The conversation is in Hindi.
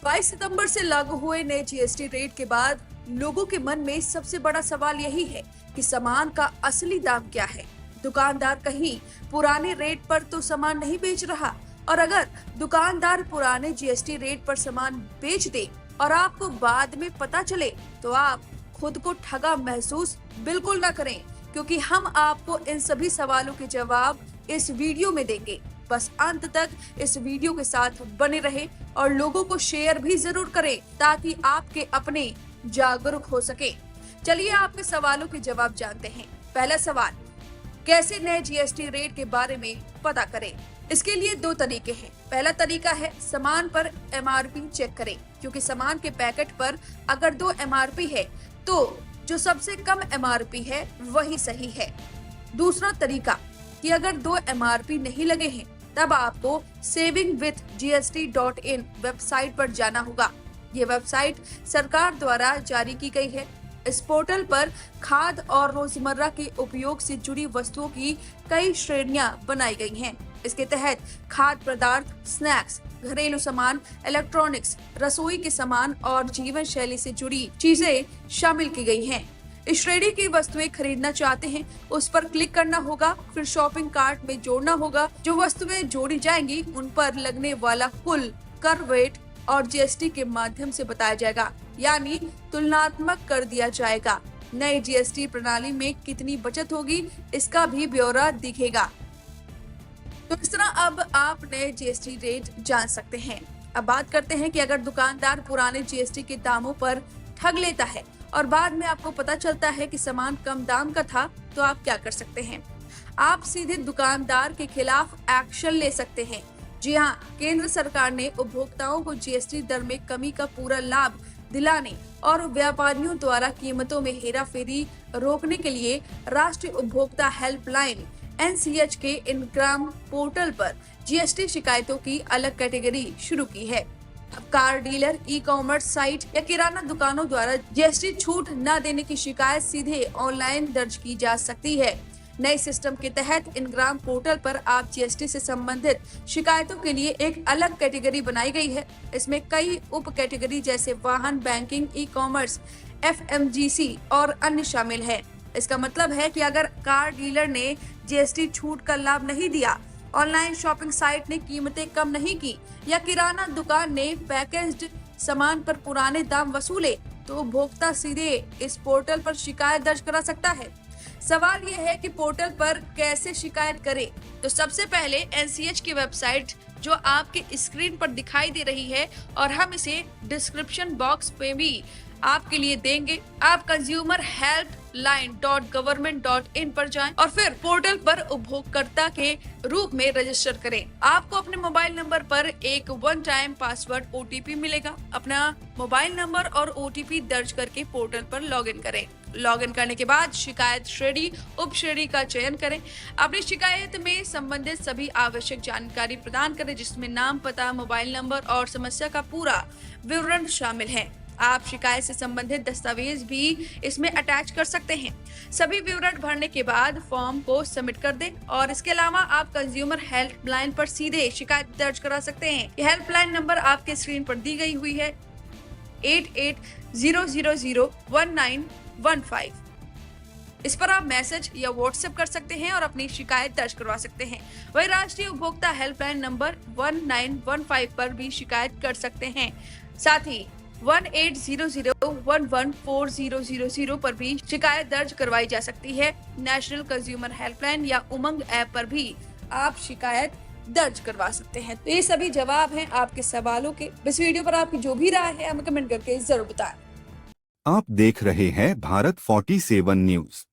22 सितंबर से लागू हुए नए जीएसटी रेट के बाद लोगों के मन में सबसे बड़ा सवाल यही है कि सामान का असली दाम क्या है। दुकानदार कहीं पुराने रेट पर तो सामान नहीं बेच रहा, और अगर दुकानदार पुराने जीएसटी रेट पर सामान बेच दे और आपको बाद में पता चले तो आप खुद को ठगा महसूस बिल्कुल ना करें, क्योंकि हम आपको इन सभी सवालों के जवाब इस वीडियो में देंगे। बस अंत तक इस वीडियो के साथ बने रहें और लोगों को शेयर भी जरूर करें ताकि आपके अपने जागरूक हो सके। चलिए आपके सवालों के जवाब जानते हैं। पहला सवाल, कैसे नए जीएसटी रेट के बारे में पता करें? इसके लिए दो तरीके हैं। पहला तरीका है सामान पर एमआरपी चेक करें, क्योंकि सामान के पैकेट पर अगर 2 एमआरपी है तो जो सबसे कम एमआरपी है वही सही है। दूसरा तरीका कि अगर 2 एमआरपी नहीं लगे हैं तब आपको savingwithgst.in वेबसाइट पर जाना होगा। ये वेबसाइट सरकार द्वारा जारी की गई है। इस पोर्टल पर खाद्य और रोजमर्रा के उपयोग से जुड़ी वस्तुओं की कई श्रेणियां बनाई गई हैं। इसके तहत खाद्य पदार्थ, स्नैक्स, घरेलू सामान, इलेक्ट्रॉनिक्स, रसोई के सामान और जीवन शैली से जुड़ी चीजें शामिल की गई हैं। इस श्रेणी की वस्तुएं खरीदना चाहते हैं, उस पर क्लिक करना होगा, फिर शॉपिंग कार्ट में जोड़ना होगा। जो वस्तुएं जोड़ी जाएंगी उन पर लगने वाला कुल कर वेट और जीएसटी के माध्यम से बताया जाएगा, यानी तुलनात्मक कर दिया जाएगा। नई जीएसटी प्रणाली में कितनी बचत होगी इसका भी ब्यौरा दिखेगा। तो इस तरह अब आप नए जीएसटी रेट जान सकते हैं। अब बात करते हैं कि अगर दुकानदार पुराने जीएसटी के दामों पर ठग लेता है और बाद में आपको पता चलता है कि सामान कम दाम का था, तो आप क्या कर सकते हैं? आप सीधे दुकानदार के खिलाफ एक्शन ले सकते हैं। जी हाँ, केंद्र सरकार ने उपभोक्ताओं को जीएसटी दर में कमी का पूरा लाभ दिलाने और व्यापारियों द्वारा कीमतों में हेराफेरी रोकने के लिए राष्ट्रीय उपभोक्ता हेल्पलाइन NCH के इनग्राम पोर्टल पर जीएसटी शिकायतों की अलग कैटेगरी शुरू की है। अब car dealer, e commerce site या किराना दुकानों द्वारा जीएसटी छूट न देने की शिकायत सीधे ऑनलाइन दर्ज की जा सकती है। नए सिस्टम के तहत इनग्राम पोर्टल पर आप जीएसटी से संबंधित शिकायतों के लिए एक अलग कैटेगरी बनाई गई है। इसमें कई उप कैटेगरी जैसे वाहन, बैंकिंग, ई कॉमर्स, FMGC और अन्य शामिल है। इसका मतलब है कि अगर कार डीलर ने जीएसटी छूट का लाभ नहीं दिया, ऑनलाइन शॉपिंग साइट ने कीमतें कम नहीं की या किराना दुकान ने पैकेज्ड सामान पर पुराने दाम वसूले, तो उपभोक्ता सीधे इस पोर्टल पर शिकायत दर्ज करा सकता है। सवाल यह है कि पोर्टल पर कैसे शिकायत करें? तो सबसे पहले NCH की वेबसाइट जो आपके स्क्रीन पर दिखाई दे रही है और हम इसे डिस्क्रिप्शन बॉक्स पे भी आपके लिए देंगे। आप consumerhelpline.government.in पर जाएं और फिर पोर्टल पर उपभोक्ता के रूप में रजिस्टर करें। आपको अपने मोबाइल नंबर पर एक वन टाइम पासवर्ड OTP मिलेगा। अपना मोबाइल नंबर और OTP दर्ज करके पोर्टल पर लॉगिन करें। लॉगिन करने के बाद शिकायत श्रेणी, उप श्रेणी का चयन करें। अपनी शिकायत में संबंधित सभी आवश्यक जानकारी प्रदान करें, जिसमें नाम, पता, मोबाइल नंबर और समस्या का पूरा विवरण शामिल है। आप शिकायत से संबंधित दस्तावेज भी इसमें अटैच कर सकते हैं। सभी विवरण भरने के बाद फॉर्म को सबमिट कर दें और इसके अलावा आप कंज्यूमर हेल्पलाइन पर सीधे शिकायत दर्ज करा सकते हैं। यह हेल्पलाइन नंबर आपके स्क्रीन पर दी गई हुई है, 8800019115। इस पर आप मैसेज या व्हाट्सएप कर सकते हैं और अपनी शिकायत दर्ज करवा सकते हैं। वही राष्ट्रीय उपभोक्ता हेल्पलाइन नंबर 1915 पर भी शिकायत कर सकते हैं। साथ ही 1800114000 पर भी शिकायत दर्ज करवाई जा सकती है। नेशनल कंज्यूमर हेल्पलाइन या उमंग ऐप पर भी आप शिकायत दर्ज करवा सकते हैं। तो ये सभी जवाब हैं आपके सवालों के। इस वीडियो पर आपकी जो भी राय है हमें कमेंट करके जरूर बताएं। आप देख रहे हैं भारत 47 न्यूज।